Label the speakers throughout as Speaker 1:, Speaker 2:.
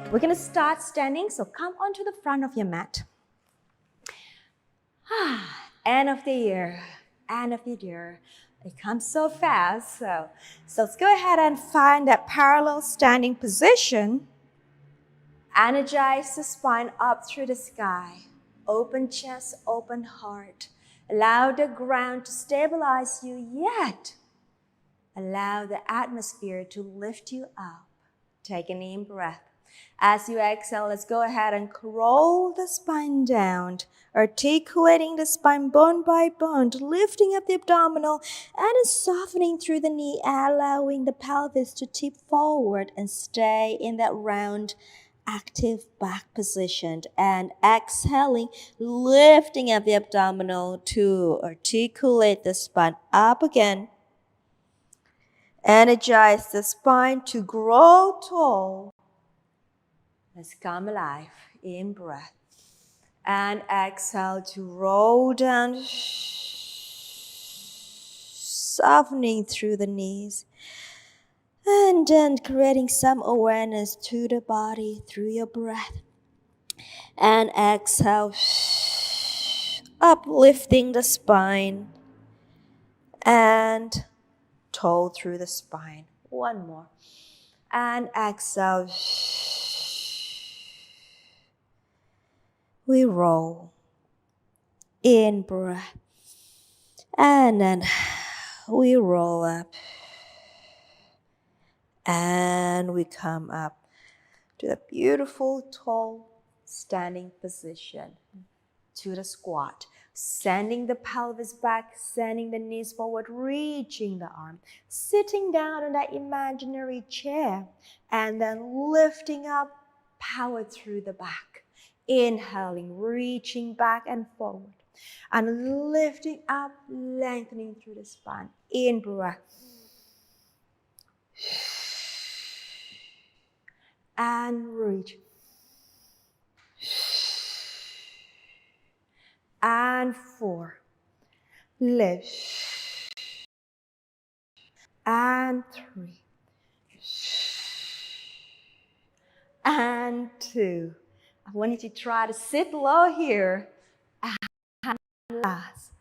Speaker 1: We're going to start standing, so come onto the front of your mat. End of the year, end of the year. It comes so fast. So let's go ahead and find that parallel standing position. Energize the spine up through the sky. Open chest, open heart. Allow the ground to stabilize you, yet allow the atmosphere to lift you up. Take an in breath. As you exhale, let's go ahead and roll the spine down, articulating the spine bone by bone, lifting up the abdominal and softening through the knee, allowing the pelvis to tip forward and stay in that round, active back position. And exhaling, lifting up the abdominal to articulate the spine up again. Energize the spine to grow tall. Let's come alive. In breath. And exhale to roll down, softening through the knees. And then creating some awareness to the body through your breath. And exhale, uplifting the spine. And tall through the spine. One more. And exhale. We roll. In breath. And then we roll up. And we come up to the beautiful, tall, standing position. To the squat. Sending the pelvis back, sending the knees forward, reaching the arm. Sitting down in that imaginary chair. And then lifting up, power through the back. Inhaling, reaching back and forward. And lifting up, lengthening through the spine. In breath. And reach. And 4. Lift. And 3. And 2. I want you to try to sit low here. And last.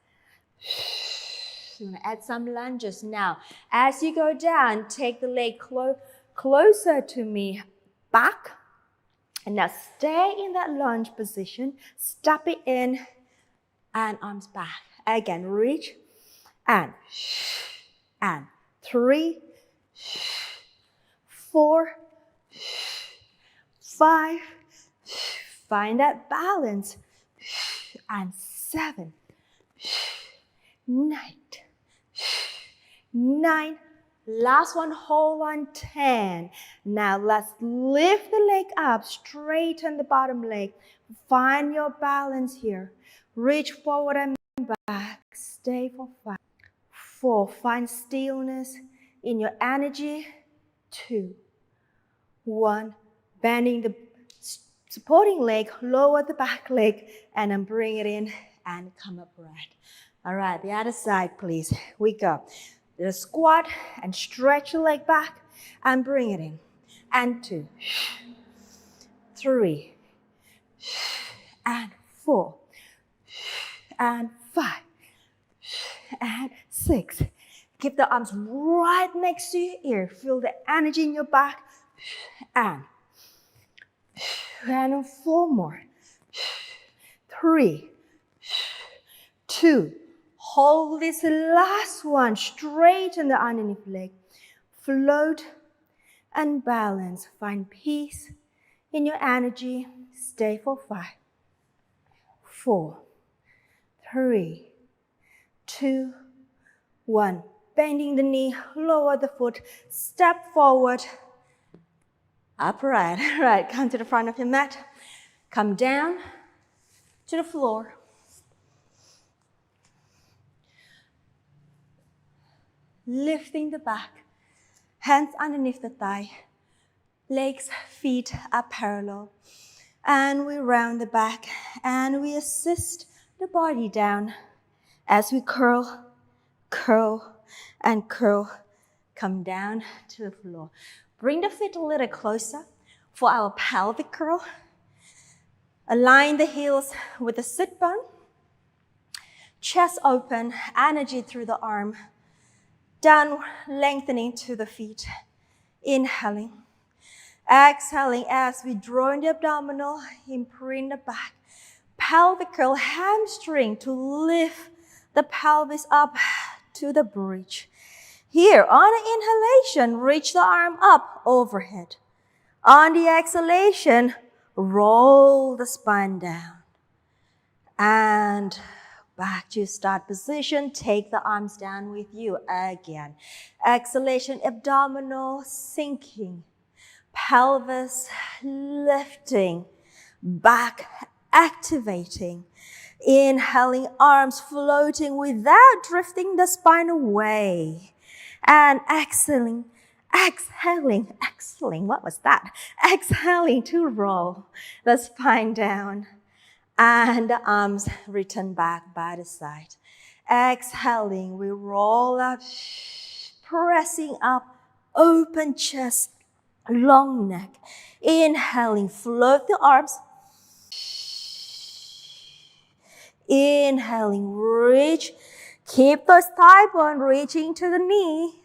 Speaker 1: You want to add some lunges now. As you go down, take the leg closer to me. Back. And now stay in that lunge position. Step it in. And arms back. Again, reach. And 3, 4, 5. Find that balance. And 7, 9. Last one, hold on, 10. Now let's lift the leg up, straighten the bottom leg. Find your balance here. Reach forward and back. Stay for 5. 4. Find stillness in your energy. 2. 1. Bending the supporting leg, lower the back leg, and then bring it in and come upright. All right, the other side, please. We go. The squat and stretch your leg back and bring it in. And 2, 3, and 4, and 5, and 6. Keep the arms right next to your ear. Feel the energy in your back. And 4 more. 3, 2. Hold this last one. Straighten the underneath leg. Float and balance. Find peace in your energy. Stay for 5, 4, 3, 2, 1. Bending the knee, lower the foot, step forward. Upright. All right, come to the front of your mat. Come down to the floor. Lifting the back, hands underneath the thigh, legs, feet are parallel. And we round the back and we assist the body down as we curl, curl, and curl. Come down to the floor. Bring the feet a little closer. For our pelvic curl, align the heels with the sit bone. Chest open, energy through the arm. Down, lengthening to the feet. Inhaling. Exhaling as we draw in the abdominal, imprint the back. Pelvic curl, hamstring to lift the pelvis up to the bridge. Here, on the inhalation, reach the arm up overhead. On the exhalation, roll the spine down. And back to start position. Take the arms down with you again. Exhalation, abdominal sinking. Pelvis lifting. Back activating. Inhaling, arms floating without drifting the spine away. And exhaling, what was that? Exhaling to roll the spine down. And the arms return back by the side. Exhaling, we roll up, pressing up, open chest, long neck. Inhaling, float the arms. Inhaling, reach. Keep those thigh bone reaching to the knee.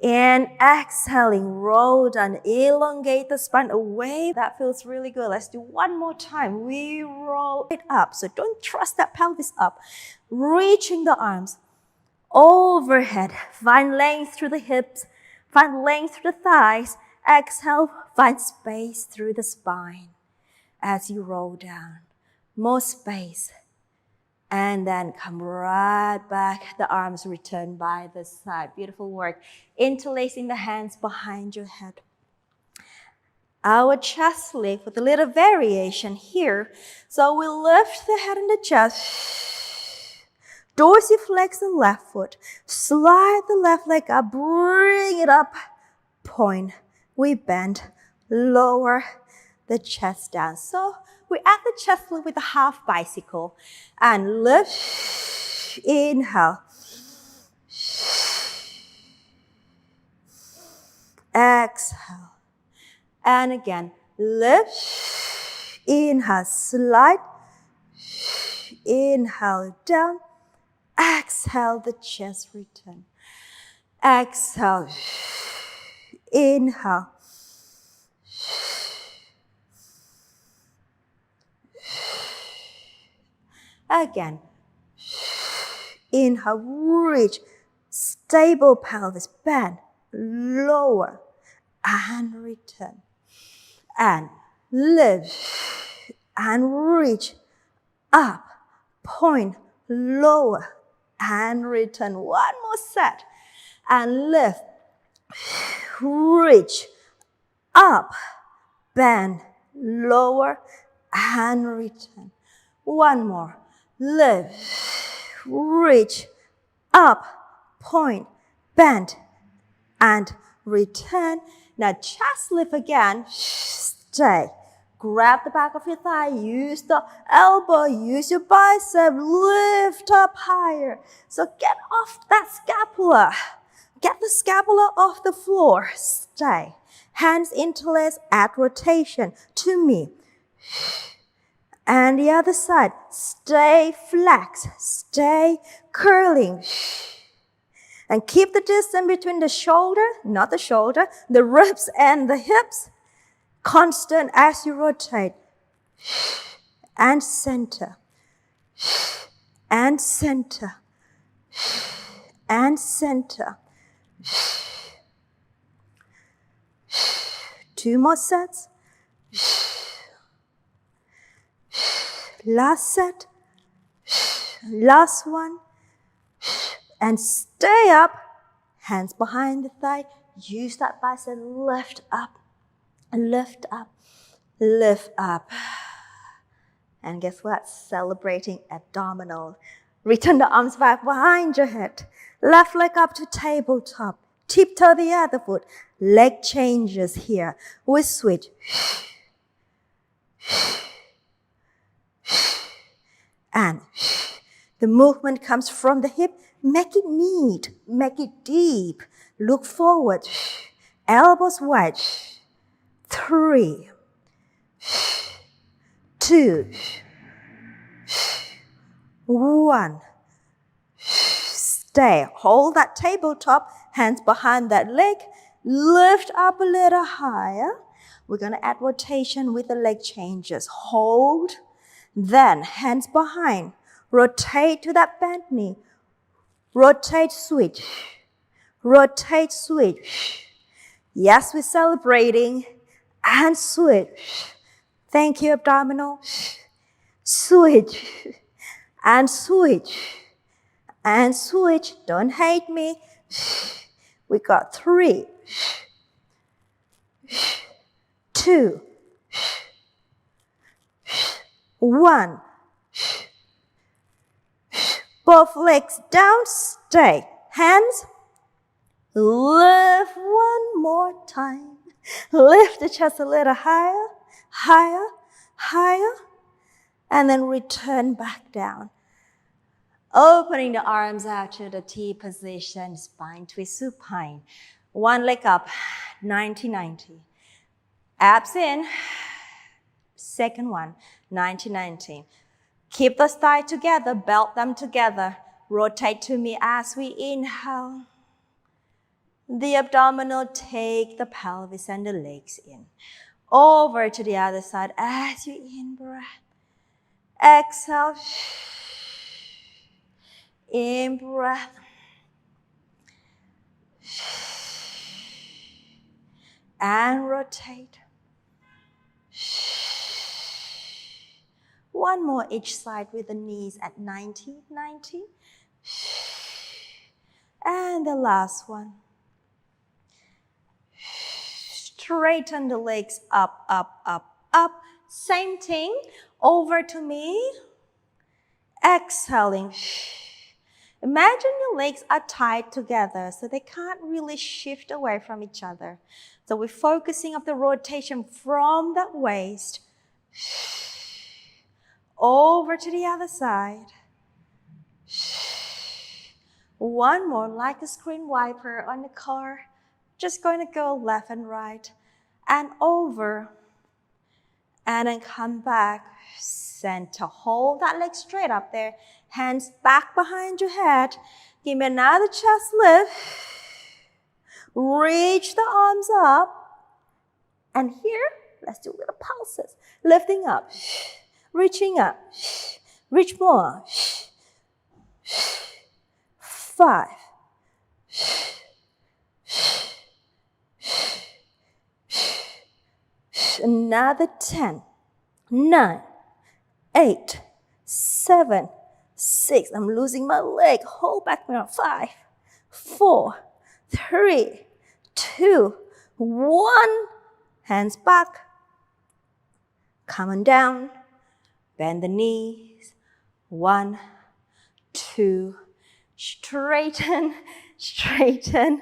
Speaker 1: And exhaling, roll down, elongate the spine away. That feels really good. Let's do one more time. We roll it up. So don't trust that pelvis up. Reaching the arms overhead. Find length through the hips. Find length through the thighs. Exhale, find space through the spine as you roll down. More space. And then come right back. The arms return by the side. Beautiful work. Interlacing the hands behind your head. Our chest lift with a little variation here. So we lift the head and the chest. Dorsiflex the left foot. Slide the left leg up. Bring it up. Point. We bend. Lower the chest down. So we add the chest lift with a half bicycle. And lift. Inhale. Exhale. And again. Lift. Inhale. Slide. Inhale. Down. Exhale. The chest return. Exhale. Inhale. Again. Inhale, reach. Stable pelvis, bend, lower, and return. And lift, and reach, up, point, lower, and return. One more set. And lift, reach, up, bend, lower, and return. One more. Lift, reach, up, point, bend, and return. Now chest lift again. Stay. Grab the back of your thigh. Use the elbow. Use your bicep. Lift up higher. So get off that scapula. Get the scapula off the floor. Stay. Hands interlace at rotation to me. And the other side, stay flex, stay curling. And keep the distance between the shoulder, not the shoulder, the ribs and the hips, constant as you rotate. And center. And center. And center. 2 more sets. Last set, last one, and stay up, hands behind the thigh, use that bicep, lift up, lift up, lift up. And guess what? Celebrating abdominal. Return the arms back behind your head, left leg up to tabletop, tiptoe the other foot, leg changes here, we switch. And the movement comes from the hip. Make it neat. Make it deep. Look forward. Elbows wide. 3, 2, 1. Stay. Hold that tabletop, hands behind that leg. Lift up a little higher. We're going to add rotation with the leg changes. Hold. Then hands behind. Rotate to that bent knee. Rotate, switch. Rotate, switch. Yes, we're celebrating. And switch. Thank you, abdominal. Switch. And switch. And switch. Don't hate me. We got 3, 2, 1. Both legs down, stay. Hands. Lift one more time. Lift the chest a little higher, higher, higher. And then return back down. Opening the arms out to the T position, spine twist supine. One leg up, 90-90. Abs in. Second one, 90-90. Keep those thighs together, belt them together. Rotate to me as we inhale. The abdominal, take the pelvis and the legs in. Over to the other side as you in-breath. Exhale. In-breath. And rotate. One more each side with the knees at 90-90. And the last one. Straighten the legs up, up, up, up. Same thing. Over to me. Exhaling. Imagine your legs are tied together so they can't really shift away from each other. So we're focusing on the rotation from the waist. Over to the other side. One more, like a screen wiper on the car. Just going to go left and right. And over. And then come back. Center. Hold that leg straight up there. Hands back behind your head. Give me another chest lift. Reach the arms up. And here, let's do little pulses. Lifting up. Reaching up. Reach more. 5. Another 10. 9. 8. 7. 6. I'm losing my leg. Hold back now. 5. 4. 3. 2. 1. Hands back. Come on down. Bend the knees. 1, 2. Straighten, straighten.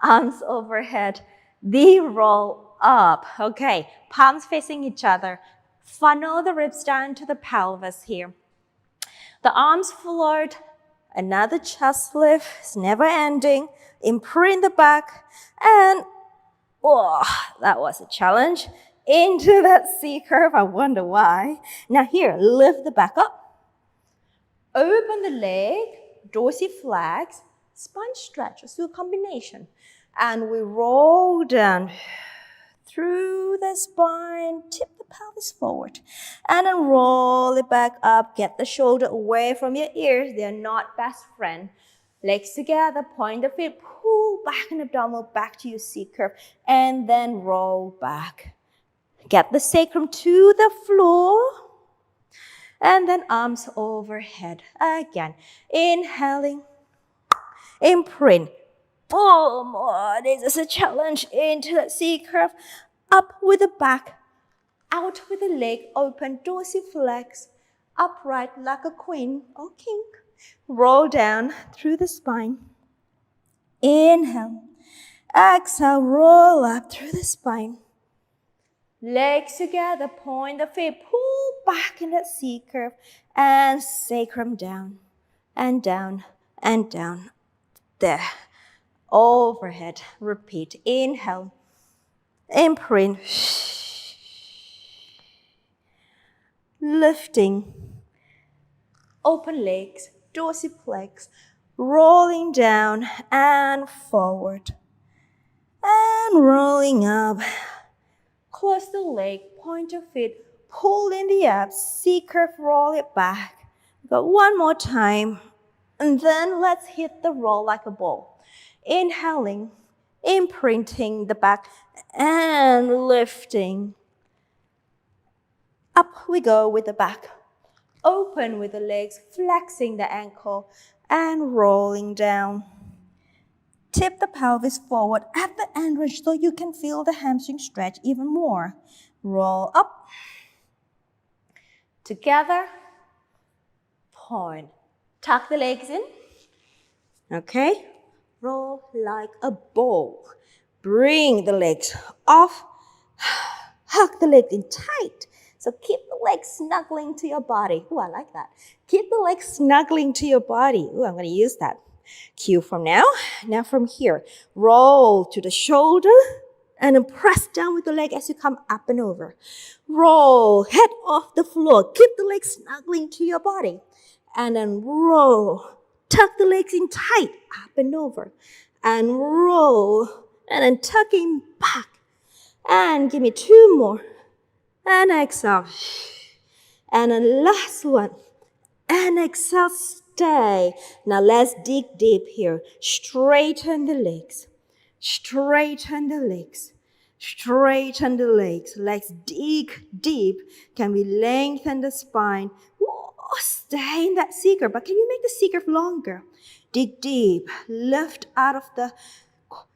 Speaker 1: Arms overhead. The roll up. Okay, palms facing each other. Funnel the ribs down to the pelvis here. The arms float. Another chest lift. It's never ending. Imprint the back. And, oh, that was a challenge. Into that C curve. I wonder why. Now here, lift the back up. Open the leg. Dorsiflex. Spine stretch. Let's do a combination. And we roll down through the spine, tip the pelvis forward, and then roll it back up. Get the shoulder away from your ears. They're not best friend. Legs together, point the feet, pull back an abdominal back to your C curve, and then roll back. Get the sacrum to the floor, and then arms overhead. Again, inhaling, imprint. Boom! Oh, this is a challenge. Into that C curve. Up with the back. Out with the leg open. Dorsiflex. Upright like a queen or king. Roll down through the spine. Inhale. Exhale. Roll up through the spine. Legs together. Point the feet. Pull back in that C curve. And sacrum down. And down. And down. There. Overhead. Repeat. Inhale. Imprint. lifting, open legs, dorsiflex, rolling down and forward, and rolling up. Close the leg, point your feet, pull in the abs, C-curve, roll it back. Go one more time, and then let's hit the roll like a ball. Inhaling, imprinting the back, and lifting. Up we go with the back. Open with the legs, flexing the ankle, and rolling down. Tip the pelvis forward at the end ridge so you can feel the hamstring stretch even more. Roll up. Together. Point. Tuck the legs in. Okay. Roll like a ball. Bring the legs off. Hug the legs in tight. So keep the legs snuggling to your body. Ooh, I like that. Keep the legs snuggling to your body. Ooh, I'm going to use that cue from now. Now from here, roll to the shoulder and then press down with the leg as you come up and over. Roll, head off the floor. Keep the legs snuggling to your body. And then roll. Tuck the legs in tight, up and over. And roll. And then tucking back. And give me 2 more. And exhale. And then last one. And exhale, stay. Now let's dig deep here. Straighten the legs. Straighten the legs. Straighten the legs. Let's dig deep. Can we lengthen the spine? Whoa, stay in that C-curve, but can you make the C-curve longer? Dig deep. Lift out of the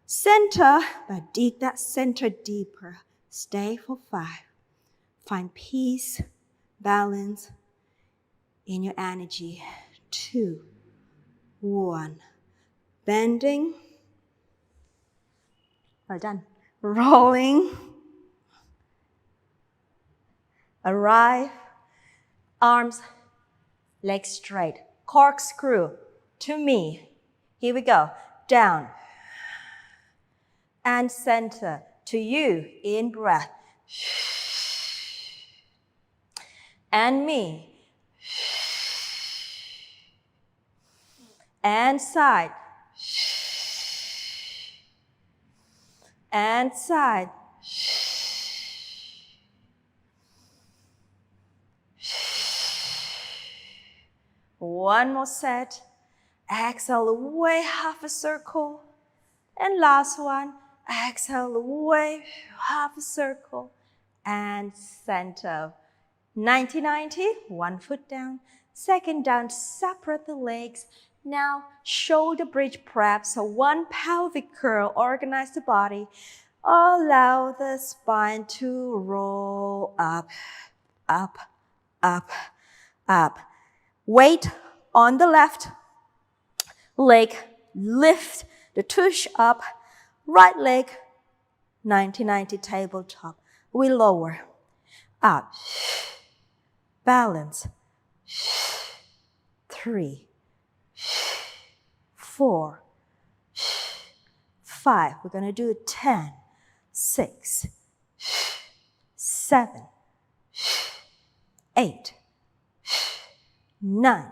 Speaker 1: center, but dig that center deeper. Stay for 5. Find peace, balance in your energy. 2, 1. Bending. Well done. Rolling. Arrive. Arms, legs straight. Corkscrew to me. Here we go. Down. And center. To you. In breath. And me. And side. And side. One more set. Exhale away, half a circle. And last one. Exhale away, half a circle. And center. 90-90, 1 foot down. Second down, separate the legs. Now, shoulder bridge prep. So 1 pelvic curl, organize the body. Allow the spine to roll up, up, up, up. Weight on the left leg, lift the tush up. Right leg, 90-90 tabletop. We lower, up, balance. 3, 4, 5. We're going to do 10, 6, 7, 8, 9.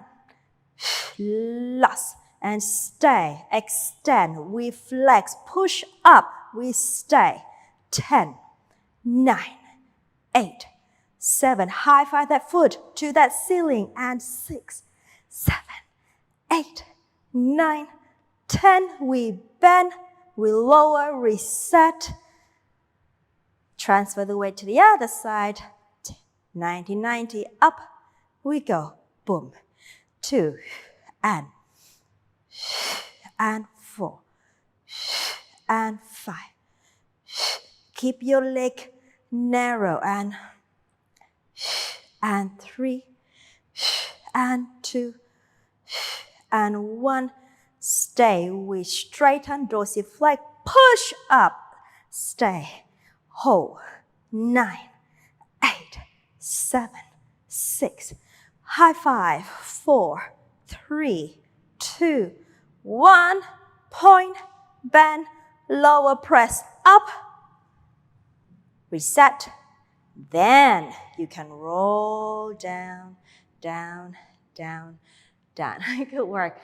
Speaker 1: Last. And stay. Extend. We flex. Push up. We stay. 10, 9, 8, 7. High five that foot to that ceiling. And 6, 7, 8, 9, 10. We bend. We lower. Reset. Transfer the weight to the other side. 90-90. Up we go. Boom. 2 and 4 and 5. Keep your leg narrow and 3 and 2 and 1. Stay. We straighten dorsiflex. Push up. Stay. Hold. 9, 8, 7, 6. High five. 4, 3, 2, 1. Point. Bend. Lower press up. Reset. Then you can roll down, down, down, down. Good work.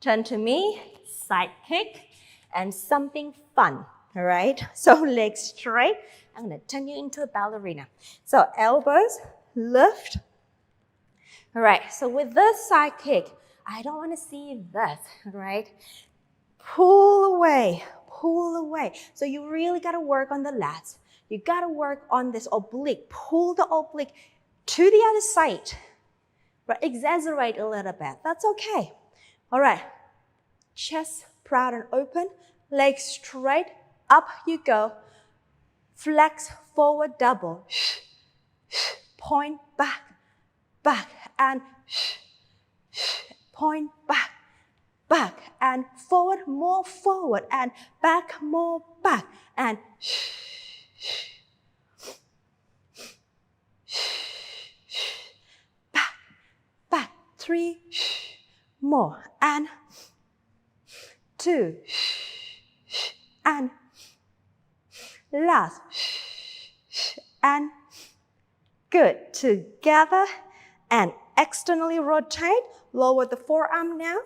Speaker 1: Turn to me, side kick, and something fun, all right? So legs straight. I'm gonna turn you into a ballerina. So elbows, lift. All right, so with this side kick, I don't wanna see this, all right? Pull away, pull away. So you really gotta work on the lats. You gotta work on this oblique. Pull the oblique to the other side. But exaggerate a little bit. That's okay. All right. Chest proud and open. Legs straight. Up you go. Flex forward double. Point back, back, and point back, back, and forward, more forward, and back, more back, and back, back, 3 more, and 2, and last, and good. Together, and externally rotate. Lower the forearm now.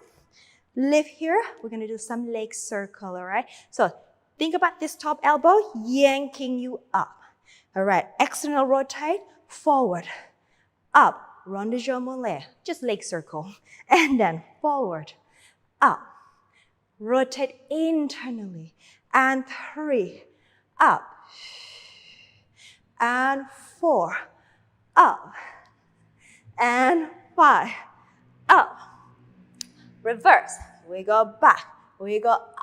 Speaker 1: Lift here. We're going to do some leg circle, all right? So think about this top elbow yanking you up. All right, external rotate, forward, up, rond de jambe, just leg circle. And then forward, up, rotate internally. And 3, up, and 4, up, and 5, up. Reverse. We go back. We go up.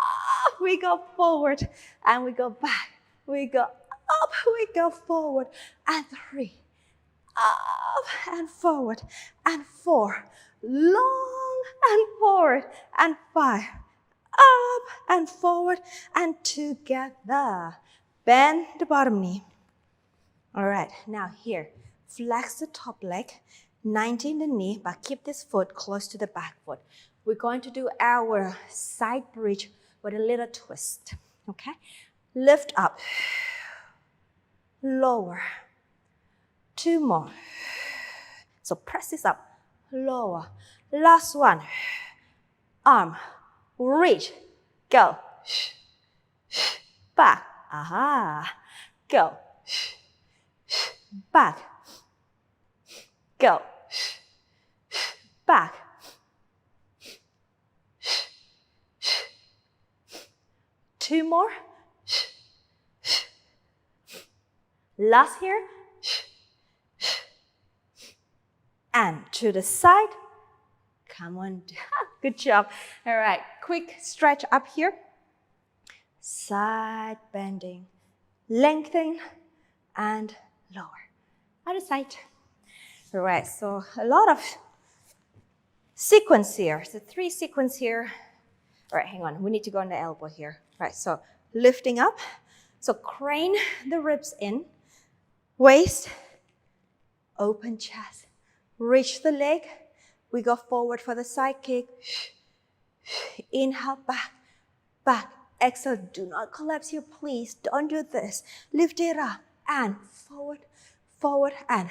Speaker 1: We go forward. And we go back. We go up. We go forward. And 3. Up and forward. And 4. Long and forward. And 5. Up and forward. And together. Bend the bottom knee. All right. Now here. Flex the top leg. 90 in the knee, but keep this foot close to the back foot. We're going to do our side bridge with a little twist, okay? Lift up, lower, 2 more. So press this up, lower. Last one, arm, reach, go. Back, aha, go. Back, go. Back. Two more. Last here. And to the side. Come on. Good job. All right. Quick stretch up here. Side bending. Lengthen and lower. Other side. All right. So a lot of sequence here. So 3 sequence here. All right, hang on. We need to go on the elbow here. All right, so lifting up. So crane the ribs in. Waist, open chest. Reach the leg. We go forward for the side kick. Inhale, back, back. Exhale, do not collapse here, please. Don't do this. Lift it up and forward, forward, and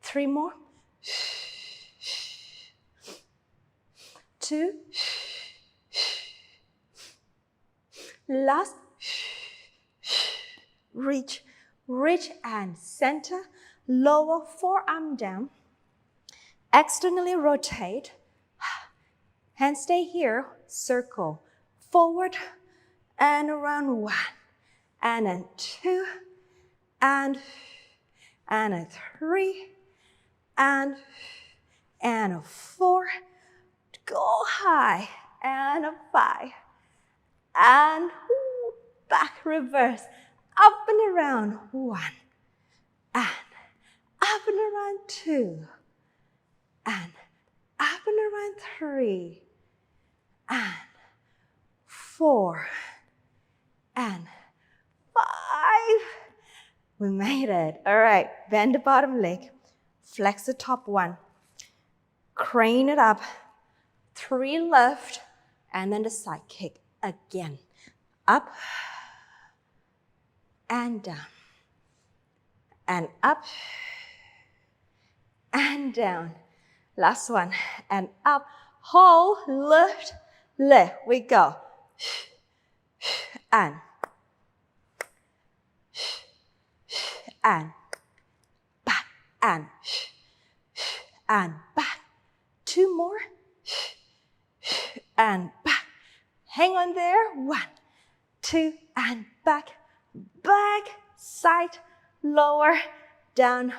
Speaker 1: 3 more. 2. Last. Reach, reach and center. Lower forearm down. Externally rotate. Hands stay here. Circle. Forward and around 1. And then 2. And a 3. And a 4. Go high. And a 5. And back, reverse. Up and around 1. And up and around 2. And up and around 3. And 4. And 5. We made it. All right, bend the bottom leg. Flex the top one. Crane it up. 3 lift. And then the side kick again. Up. And down. And up. And down. Last one. And up. Hold. Lift. Lift. We go. And back, and back. 2 more, and back. Hang on there. 1, 2, and back, back, side, lower, down.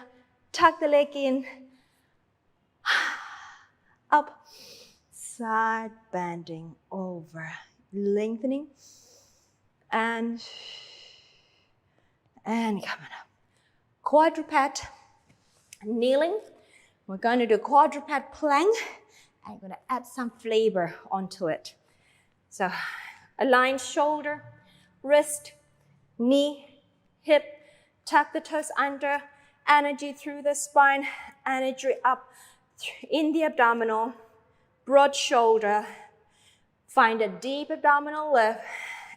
Speaker 1: Tuck the leg in, up, side, bending over, lengthening, and coming up. Quadruped, kneeling. We're going to do quadruped plank. I'm going to add some flavor onto it. So, align shoulder, wrist, knee, hip, tuck the toes under, energy through the spine, energy up in the abdominal, broad shoulder. Find a deep abdominal lift,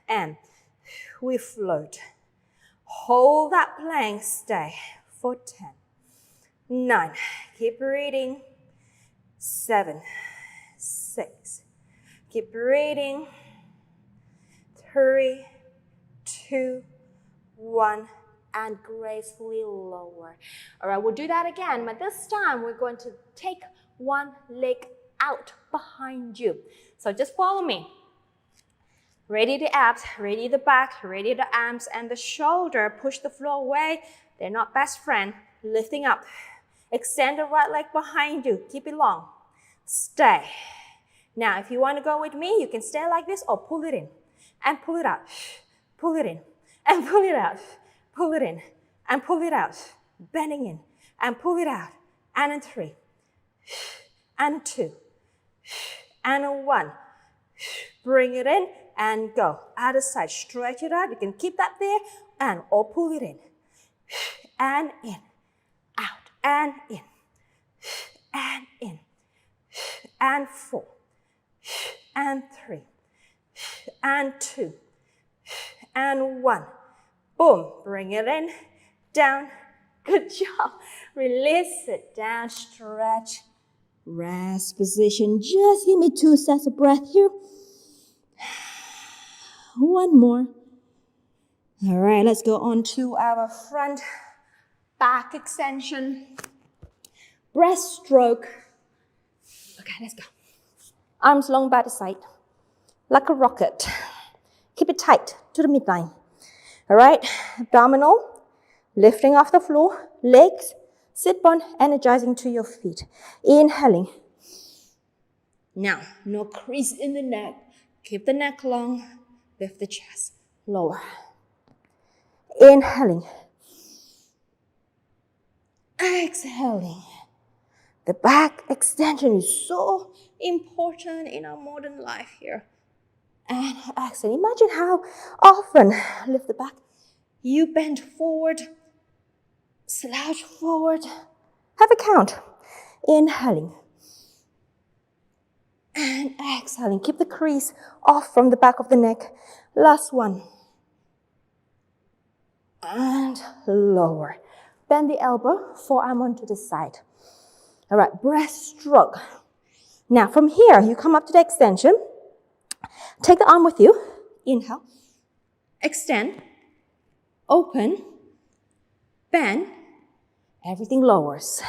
Speaker 1: and we float. Hold that plank, stay for 10, 9, keep breathing, 7, 6, keep breathing, 3, 2, 1, and gracefully lower. All right, we'll do that again, but this time we're going to take one leg out behind you. So just follow me. Ready the abs, ready the back, ready the arms and the shoulder. Push the floor away. They're not best friend. Lifting up. Extend the right leg behind you. Keep it long. Stay. Now, if you want to go with me, you can stay like this or pull it in and pull it out. Pull it in and pull it out. Pull it in and pull it out. Bending in and pull it out. And in 3. And 2. And 1. Bring it in and go. Other side, stretch it out. You can keep that there and or pull it in. And in. Out. And in. And in. And 4. And 3. And 2. And 1. Boom. Bring it in. Down. Good job. Release it down. Stretch. Rest position. Just give me 2 sets of breath here. 1 more. All right, let's go on to our front back extension. Breaststroke. Okay, let's go. Arms long by the side, like a rocket. Keep it tight to the midline. All right, abdominal, lifting off the floor, legs, sit bone, energizing to your feet. Inhaling. Now, no crease in the neck. Keep the neck long. Lift the chest. Lower. Inhaling. Exhaling. The back extension is so important in our modern life here. And exhale. Imagine how often, lift the back, you bend forward, slouch forward. Have a count. Inhaling. And exhaling. Keep the crease off from the back of the neck. Last one. And lower. Bend the elbow, forearm onto the side. All right, breaststroke. Now from here, you come up to the extension. Take the arm with you. Inhale. Extend. Open. Bend. Everything lowers.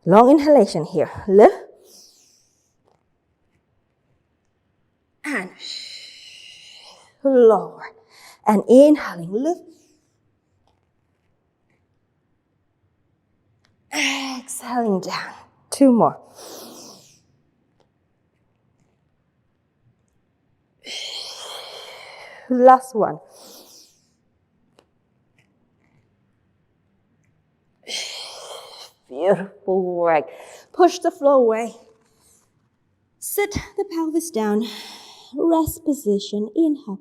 Speaker 1: Long inhalation here. Lift. And lower. And inhaling. Lift. Exhaling down. 2 more. Last one. Beautiful work. Push the floor away. Sit the pelvis down. Rest position. Inhale.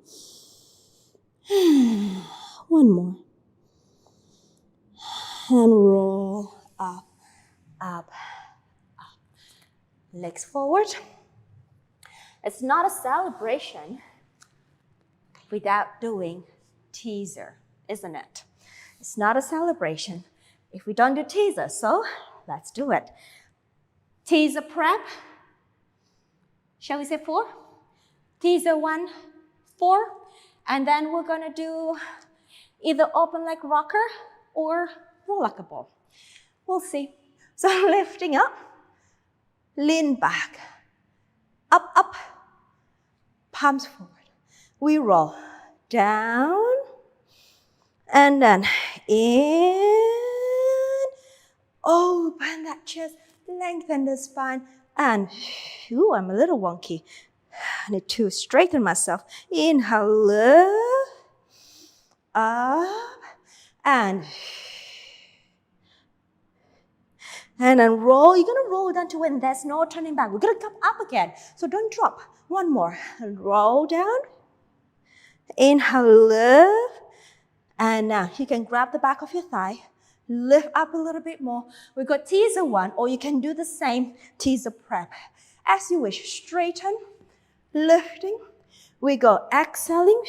Speaker 1: 1 more. And roll up. Legs forward. It's not a celebration without doing teaser, isn't it? It's not a celebration if we don't do teaser, so let's do it. Teaser prep. Shall we say 4? Teaser 1, 4. And then we're gonna do either open leg rocker or roll like a ball. We'll see. So lifting up, lean back, up, up, palms forward. We roll down, and then in, open that chest, lengthen the spine, and I'm a little wonky. I need to straighten myself. Inhale, lift, up, and then roll. You're gonna roll down to when there's no turning back. We're gonna come up again, so don't drop. One more. Roll down. Inhale, lift. And now you can grab the back of your thigh, lift up a little bit more. We've got teaser 1, or you can do the same teaser prep. As you wish, straighten, lifting. We go exhaling,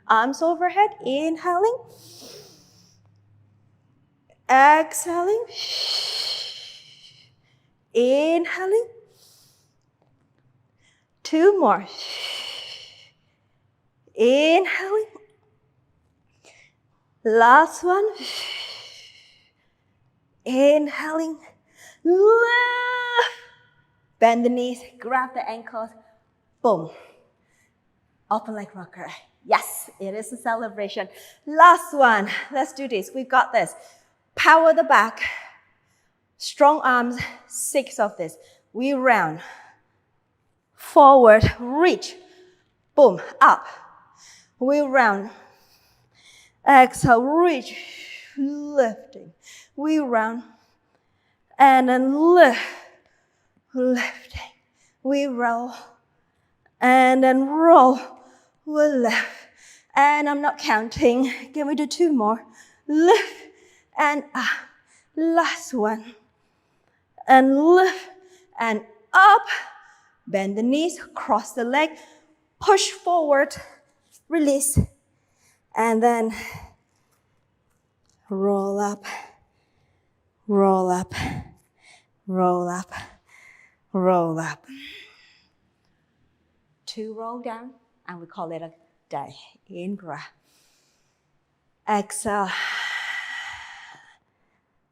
Speaker 1: arms overhead, inhaling, exhaling, inhaling. 2 more. Inhaling. Last one. Inhaling. Lift. Bend the knees, grab the ankles. Boom. Open leg rocker. Yes, it is a celebration. Last one. Let's do this. We've got this. Power the back. Strong arms. 6 of this. We round. Forward. Reach. Boom. Up. We round. Exhale. Reach. Lifting. We round. And then lift. Lifting. We roll. And then roll. We lift. And I'm not counting. Can we do 2 more? Lift and up. Last one. And lift and up. Bend the knees, cross the leg, push forward, release. And then roll up, roll up, roll up, roll up. 2 roll down, and we call it a day. In breath. Exhale.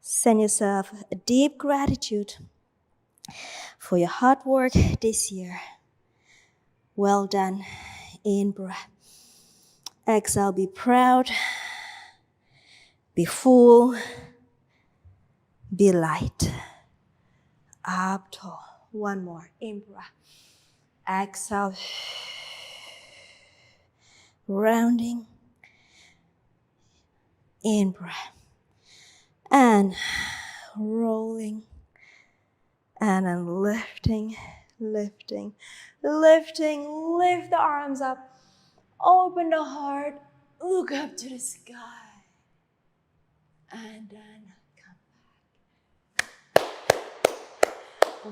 Speaker 1: Send yourself a deep gratitude for your hard work this year. Well done. In breath. Exhale, be proud. Be full. Be light. Up tall. 1 more. In breath. Exhale. Rounding. In breath. And rolling. And then lifting, lifting, lifting. Lift the arms up. Open the heart. Look up to the sky. And then come back.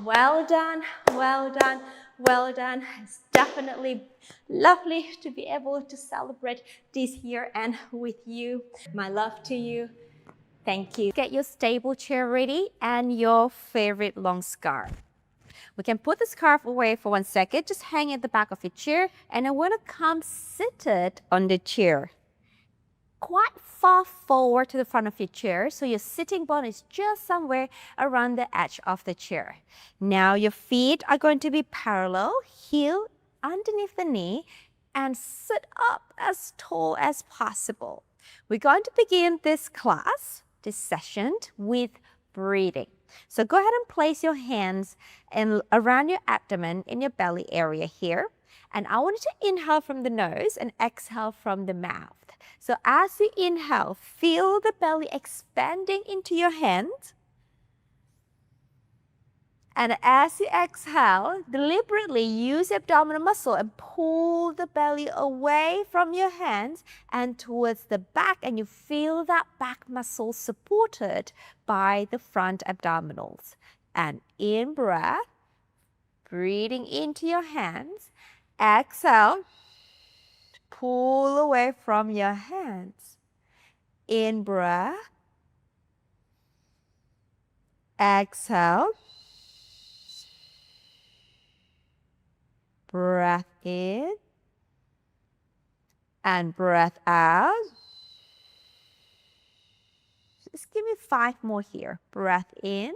Speaker 1: Well done, well done, well done. It's definitely lovely to be able to celebrate this year and with you. My love to you. Thank you. Get your stable chair ready and your favorite long scarf. We can put the scarf away for 1 second. Just hang it at the back of your chair, and I want to come seated on the chair. Quite far forward to the front of your chair, so your sitting bone is just somewhere around the edge of the chair. Now your feet are going to be parallel, heel underneath the knee, and sit up as tall as possible. We're going to begin this class, this session, with breathing. So go ahead and place your hands around your abdomen in your belly area here. And I want you to inhale from the nose and exhale from the mouth. So as you inhale, feel the belly expanding into your hand. And as you exhale, deliberately use the abdominal muscle and pull the belly away from your hands and towards the back, and you feel that back muscle supported by the front abdominals. And in breath, breathing into your hands. Exhale, pull away from your hands. In breath, exhale, breath in, and breath out. Just give me 5 more here. Breath in,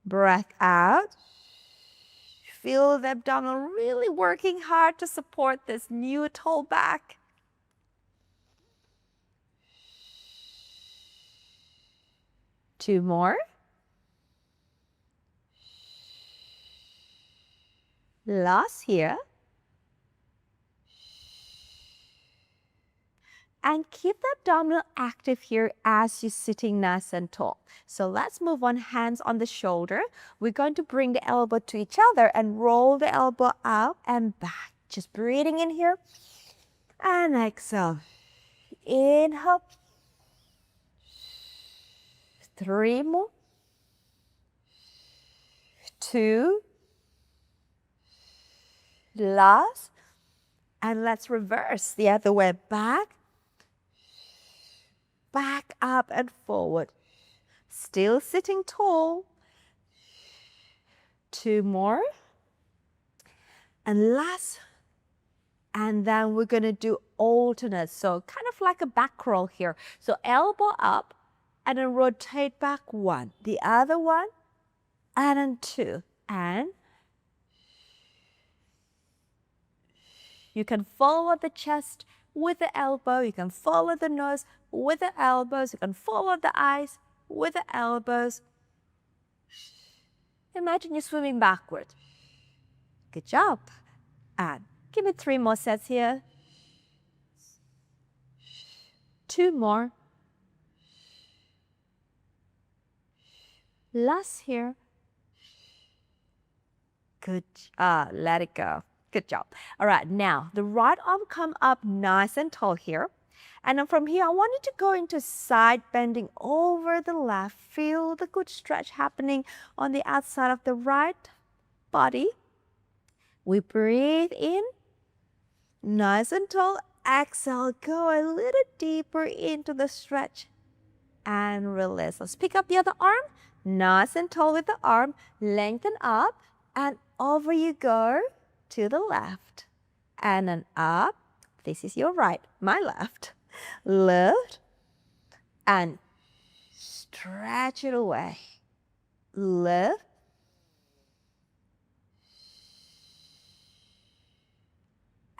Speaker 1: breath out. Feel the abdominal really working hard to support this new tall back. Two more. Last here. And keep the abdominal active here as you're sitting nice and tall. So let's move on, hands on the shoulder. We're going to bring the elbow to each other and roll the elbow up and back. Just breathing in here and exhale. Inhale. 3 more. 2. Last. And let's reverse the other way. Back. Back up and forward. Still sitting tall. 2 more. And last. And then we're going to do alternate. So kind of like a back roll here. So elbow up and then rotate back 1. The other one and then 2. And you can follow the chest with the elbow. You can follow the nose with the elbows. You can follow the eyes with the elbows. Imagine you're swimming backward. Good job. And give me 3 more sets here. 2 more. Last here. Good. Let it go. Good job. All right, now the right arm come up nice and tall here. And then from here, I want you to go into side bending over the left. Feel the good stretch happening on the outside of the right body. We breathe in, nice and tall. Exhale, go a little deeper into the stretch and release. Let's pick up the other arm, nice and tall with the arm. Lengthen up and over you go. To the left and then up. This is your right, my left. Lift and stretch it away. Lift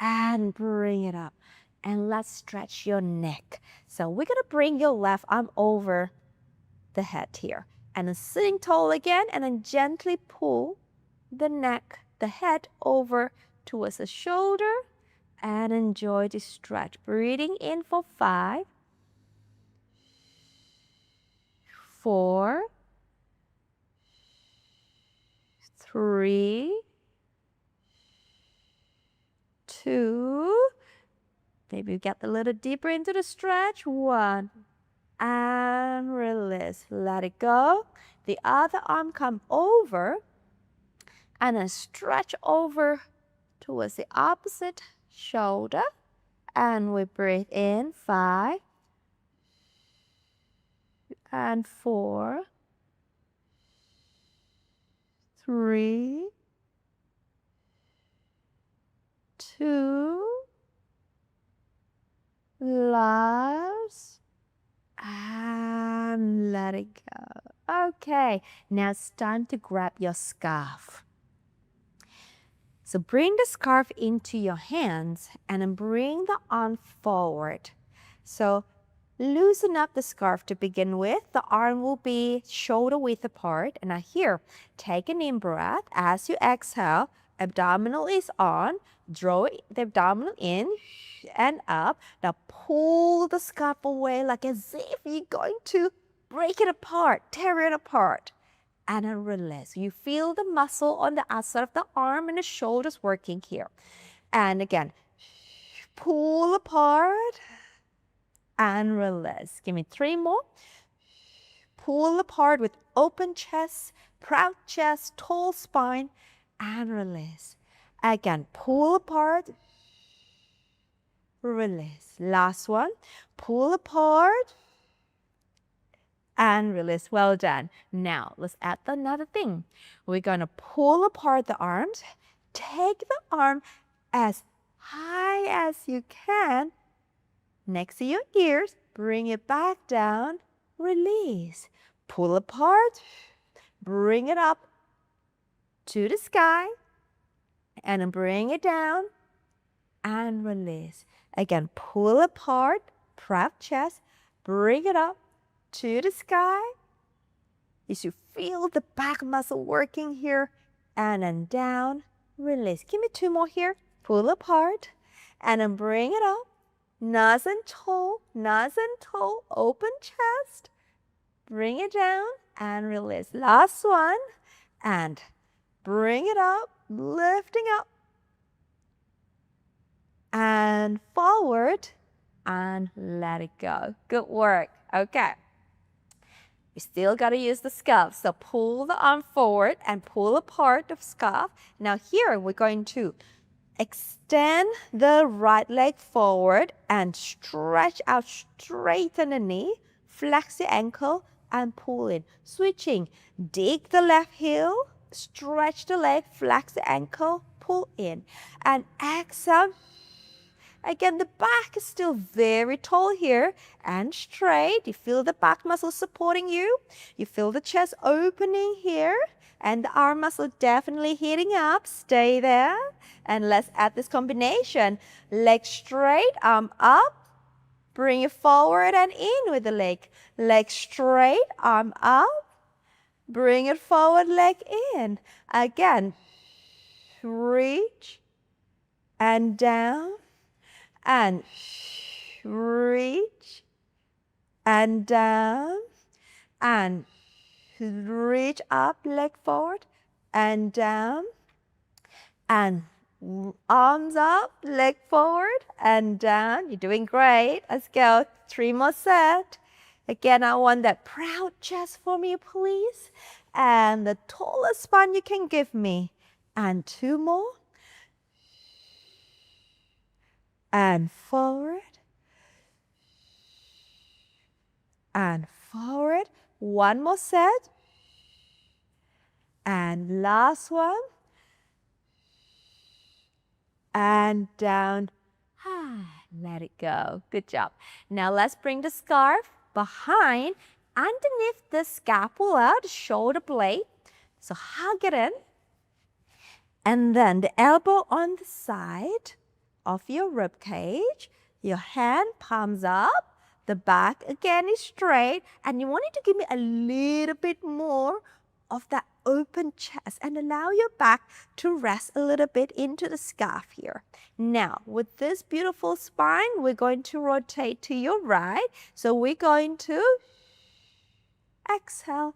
Speaker 1: and bring it up. And let's stretch your neck. So we're going to bring your left arm over the head here. And then sitting tall again and then gently pull the neck, the head over towards the shoulder and enjoy the stretch. Breathing in for 5, 4, 3, 2. Maybe get a little deeper into the stretch. 1 and release. Let it go. The other arm come over. And then stretch over towards the opposite shoulder. And we breathe in 5 and 4, 3, 2, last, and let it go. Okay, now it's time to grab your scarf. So bring the scarf into your hands and then bring the arm forward. So loosen up the scarf to begin with. The arm will be shoulder width apart. And now here, take an in breath. As you exhale, abdominal is on. Draw the abdominal in and up. Now pull the scarf away like as if you're going to break it apart, tear it apart. And then release. You feel the muscle on the outside of the arm and the shoulders working here. And again, pull apart and release. Give me 3 more. pull apart with open chest, proud chest, tall spine, and release. Again, pull apart, release. Last one, pull apart, and release. Well done. Now, let's add another thing. We're going to pull apart the arms. Take the arm as high as you can next to your ears. Bring it back down. Release. Pull apart. Bring it up to the sky. And then bring it down. And release. Again, pull apart. Proud chest. Bring it up to the sky. You should feel the back muscle working here. And then down. Release. Give me 2 more here. Pull apart. And then bring it up. Nice and tall. Nice and tall. Open chest. Bring it down. And release. Last one. And bring it up. Lifting up. And forward. And let it go. Good work. Okay. We still got to use the scuff. So pull the arm forward and pull apart the scuff. Now here we're going to extend the right leg forward and stretch out, straighten the knee, flex the ankle and pull in. Switching, dig the left heel, stretch the leg, flex the ankle, pull in. And exhale. Again, the back is still very tall here and straight. You feel the back muscle supporting you. You feel the chest opening here and the arm muscle definitely heating up. Stay there. And let's add this combination. Leg straight, arm up. Bring it forward and in with the leg. Leg straight, arm up. Bring it forward, leg in. Again, reach and down. And reach and down and reach up, leg forward and down and arms up, leg forward and down. You're doing great. Let's go. 3 more sets. Again, I want that proud chest for me, please. And the tallest spine you can give me. And 2 more. And forward. And forward. 1 more set. And last one. And down. Let it go. Good job. Now let's bring the scarf behind, underneath the scapula, the shoulder blade. So hug it in. And then the elbow on the side of your rib cage, your hand palms up, the back again is straight, and you want it to give me a little bit more of that open chest and allow your back to rest a little bit into the scarf here. Now, with this beautiful spine, we're going to rotate to your right. So we're going to exhale,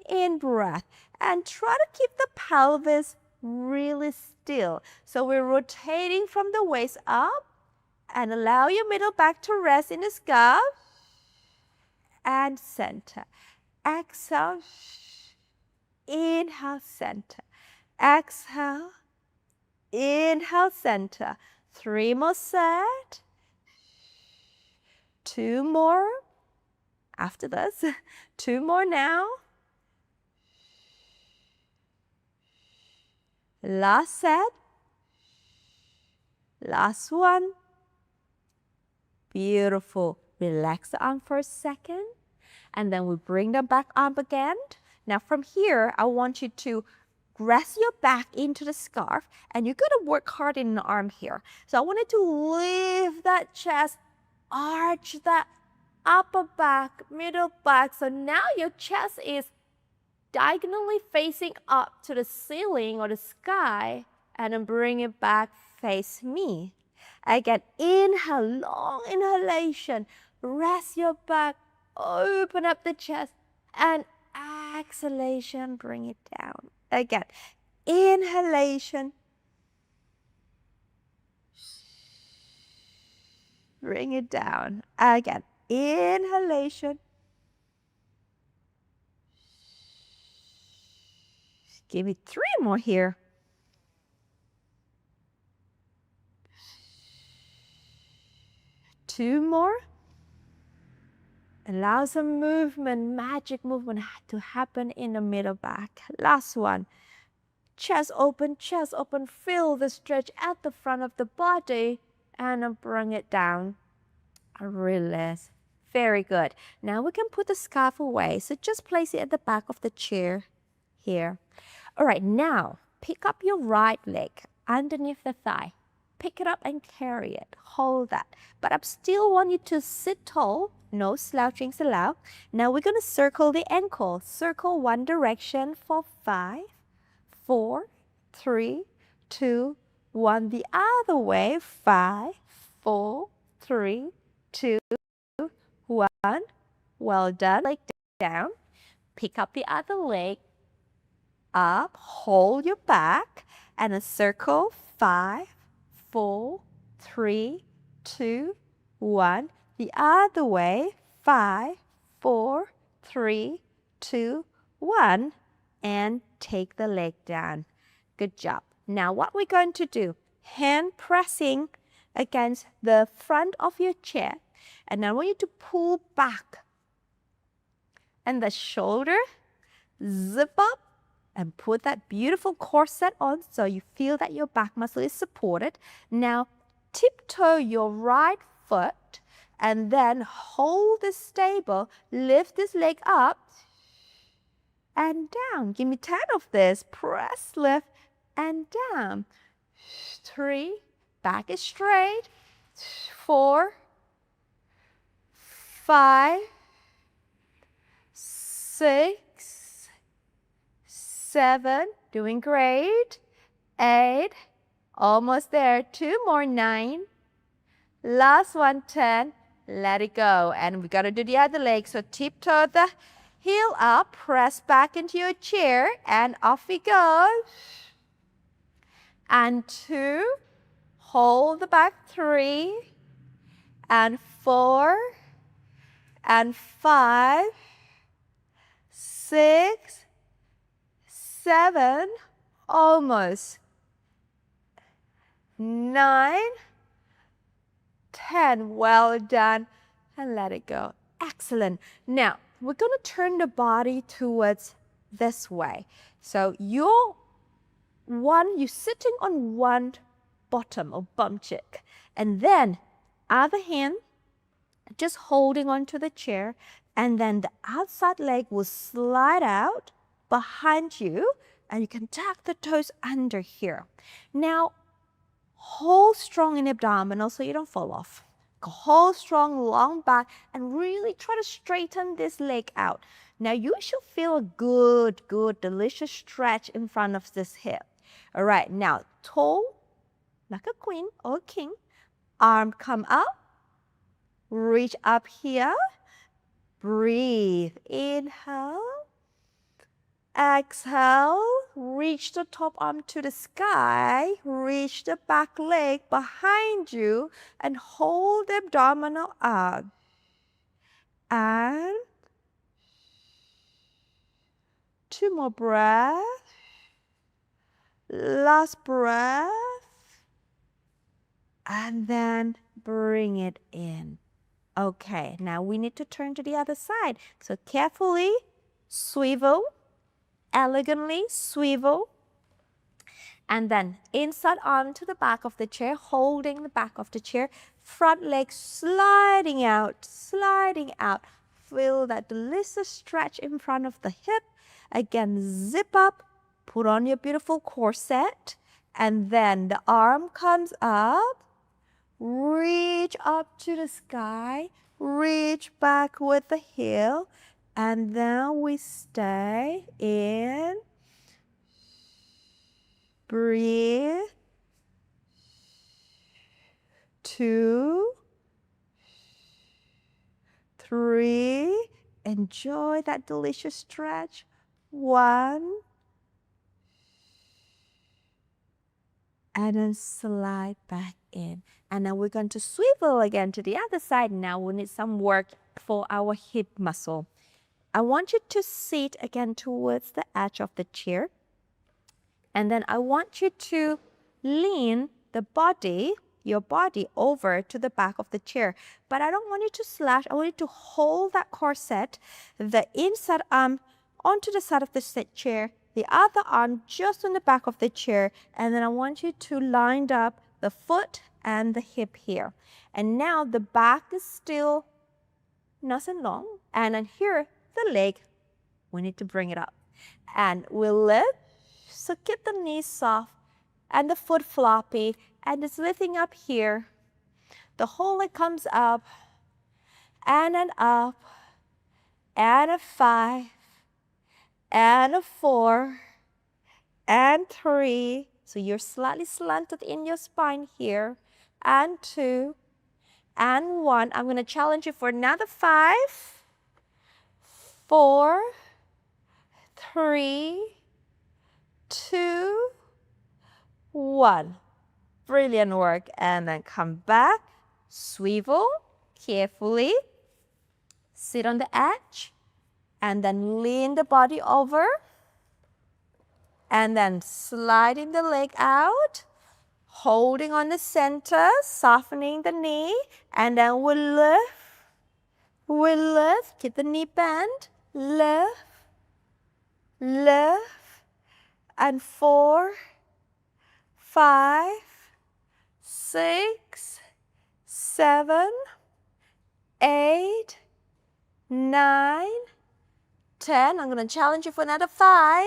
Speaker 1: in breath, and try to keep the pelvis really still. So we're rotating from the waist up and allow your middle back to rest in the scarf and center. Exhale, inhale, center. Exhale, inhale, center. 3 more sets. 2 more after this. 2 more now. Last set. Last one. Beautiful. Relax the arm for a second. And then we bring the back arm again. Now from here, I want you to rest your back into the scarf. And you're going to work hard in the arm here. So I want you to lift that chest, arch that upper back, middle back. So now your chest is diagonally facing up to the ceiling or the sky, and then bring it back, face me. Again, inhale, long inhalation, rest your back, open up the chest, and exhalation, bring it down. Again, inhalation, bring it down. Again, inhalation, Give me 3 more here. Two more. Allow some movement, magic movement to happen in the middle back. Last one. Chest open, chest open. Feel the stretch at the front of the body and bring it down. Release. Very good. Now we can put the scarf away. So just place it at the back of the chair here. All right, now pick up your right leg underneath the thigh. Pick it up and carry it. Hold that. But I still want you to sit tall. No slouchings allowed. Now we're going to circle the ankle. Circle one direction for 5, 4, 3, 2, 1. The other way. 5, 4, 3, 2, 1. Well done. Leg down. Pick up the other leg. Up. Hold your back. And a circle. 5, 4, 3, 2, 1. The other way. 5, 4, 3, 2, 1. And take the leg down. Good job. Now what we're going to do, hand pressing against the front of your chair. And I want you to pull back. And the shoulder, zip up. And put that beautiful corset on so you feel that your back muscle is supported. Now, tiptoe your right foot and then hold this stable. Lift this leg up and down. Give me 10 of this. Press, lift, and down. 3, back is straight. 4, 5, 6, 7, doing great. 8, almost there. 2 more, 9. Last one, 10. Let it go. And we got to do the other leg. So tiptoe the heel up, press back into your chair, and off we go. And 2, hold the back. 3, and 4, and 5, 6, 7, almost. 9, 10. Well done. And let it go. Excellent. Now, we're going to turn the body towards this way. So you're sitting on one bottom or bum cheek. And then other hand, just holding onto the chair. And then the outside leg will slide out behind you, and you can tuck the toes under here. Now, hold strong in abdominal so you don't fall off. Hold strong, long back, and really try to straighten this leg out. Now, you should feel a good, delicious stretch in front of this hip. All right, now, tall, like a queen or king. Arm come up, reach up here. Breathe. Inhale. Exhale, reach the top arm to the sky, reach the back leg behind you, and hold the abdominal up. And 2 more breaths. Last breath. And then bring it in. Okay, now we need to turn to the other side. So carefully swivel. Elegantly swivel, and then inside arm to the back of the chair, holding the back of the chair, front leg sliding out. Feel that delicious stretch in front of the hip. Again, zip up, put on your beautiful corset, and then the arm comes up, reach up to the sky, reach back with the heel. And then we stay in, breathe, 2, 3, enjoy that delicious stretch, 1, and then slide back in. And then we're going to swivel again to the other side. Now we need some work for our hip muscle. I want you to sit again towards the edge of the chair. And then I want you to lean the body, your body, over to the back of the chair. But I don't want you to slouch. I want you to hold that corset, the inside arm onto the side of the chair, the other arm just on the back of the chair. And then I want you to line up the foot and the hip here. And now the back is still nice and long. And then here, the leg, we need to bring it up. And we'll lift. So keep the knees soft and the foot floppy. And it's lifting up here. The whole leg comes up. And an up. And a 5. And a 4. And 3. So you're slightly slanted in your spine here. And 2. And 1. I'm going to challenge you for another 5, 4, 3, 2, 1. Brilliant work. And then come back, swivel carefully, sit on the edge, and then lean the body over, and then sliding the leg out, holding on the center, softening the knee, and then we'll lift, keep the knee bent, lift, and 4, 5, 6, 7, 8, 9, 10. I'm going to challenge you for another 5,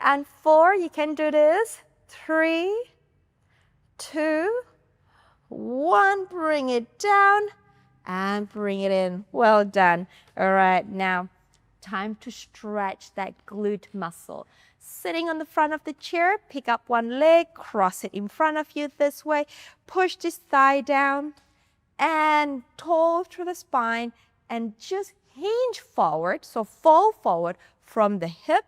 Speaker 1: and 4. You can do this. 3, 2, 1. Bring it down and bring it in. Well done. All right, now time to stretch that glute muscle. Sitting on the front of the chair, pick up one leg, cross it in front of you this way, push this thigh down and tall through the spine, and just hinge forward, so fall forward from the hip,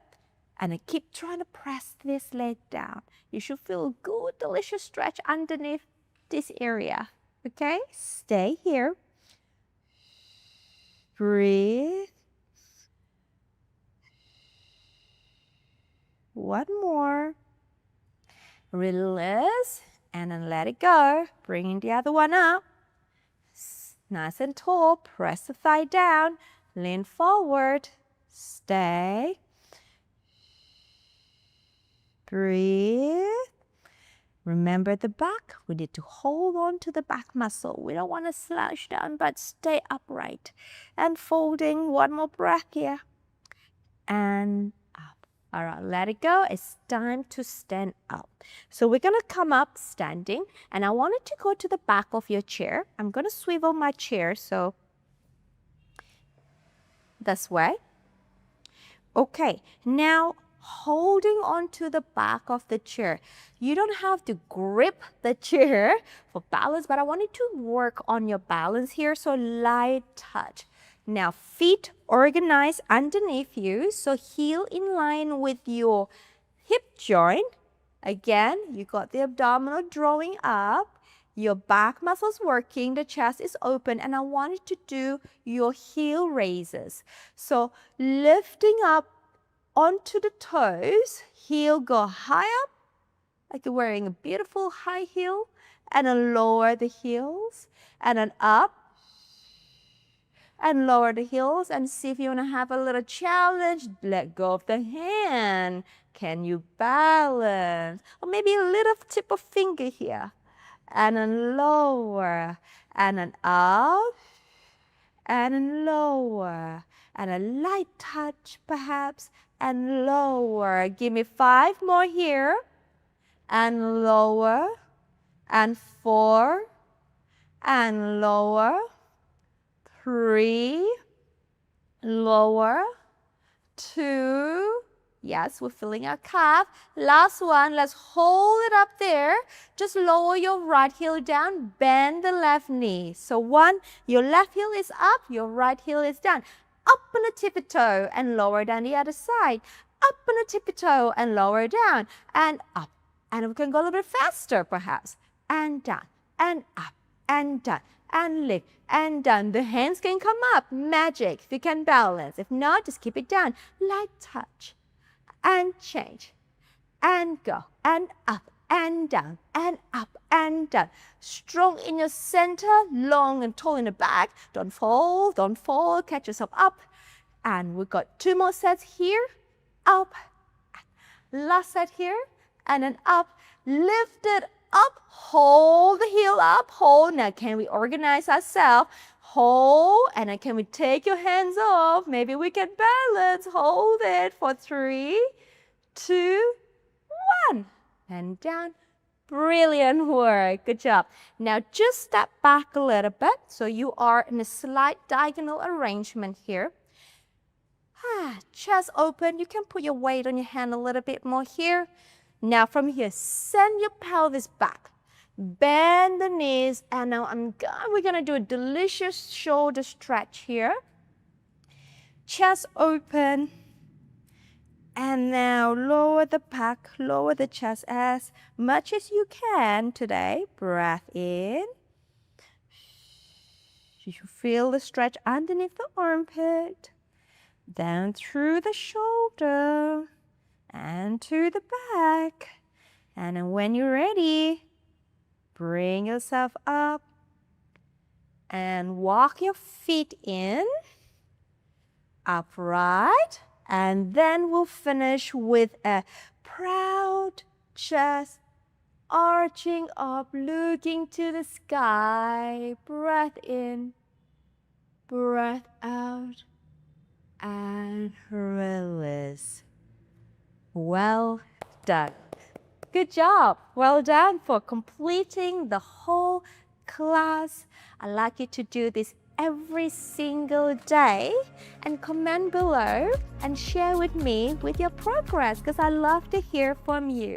Speaker 1: and keep trying to press this leg down. You should feel a good, delicious stretch underneath this area. Okay, stay here. Breathe. One more. Release and then let it go. Bringing the other one up. Nice and tall. Press the thigh down. Lean forward. Stay. Breathe. Remember the back. We need to hold on to the back muscle. We don't want to slouch down, but stay upright. And folding. One more breath here. And up. All right, let it go. It's time to stand up. So we're going to come up standing. And I want you to go to the back of your chair. I'm going to swivel my chair. So this way. Okay, now holding on to the back of the chair. You don't have to grip the chair for balance, but I want you to work on your balance here. So light touch. Now feet organized underneath you. So heel in line with your hip joint. Again, you got the abdominal drawing up. Your back muscles working, the chest is open, and I want you to do your heel raises. So lifting up onto the toes, heel go high up, like you're wearing a beautiful high heel, and then lower the heels, and then up, and lower the heels, and see if you want to have a little challenge. Let go of the hand. Can you balance? Or maybe a little tip of finger here. And then lower, and then up, and then lower, and a light touch perhaps, and lower. Give me 5 more here, and lower, and 4, and lower, 3, lower, 2, yes, we're feeling our calf. Last one, let's hold it up there. Just lower your right heel down, bend the left knee. So 1, your left heel is up, your right heel is down. Up on a tippy toe and lower down the other side. Up on a tippy toe and lower down and up. And we can go a little bit faster perhaps. And down and up and down and lift and down. The hands can come up, magic, if you can balance. If not, just keep it down. Light touch. And change, and go, and up, and down, and up, and down. Strong in your center, long and tall in the back. Don't fall, don't fall. Catch yourself up. And we've got 2 more sets here. Up. Last set here. And then up. Lift it up. Hold the heel up. Hold. Now, can we organize ourselves? Hold. And then can we take your hands off? Maybe we can balance. Hold it for 3, 2, 1. And down. Brilliant work. Good job. Now just step back a little bit. So you are in a slight diagonal arrangement here. Chest open. You can put your weight on your hand a little bit more here. Now from here, send your pelvis back. Bend the knees. And now we're going to do a delicious shoulder stretch here. Chest open. And now lower the back, lower the chest as much as you can today. Breath in. You feel the stretch underneath the armpit. Down through the shoulder and to the back. And then when you're ready, bring yourself up and walk your feet in, upright. And then we'll finish with a proud chest, arching up, looking to the sky. Breath in, breath out, and release. Well done. Good job. Well done for completing the whole class. I'd like you to do this every single day and comment below and share with me with your progress because I love to hear from you.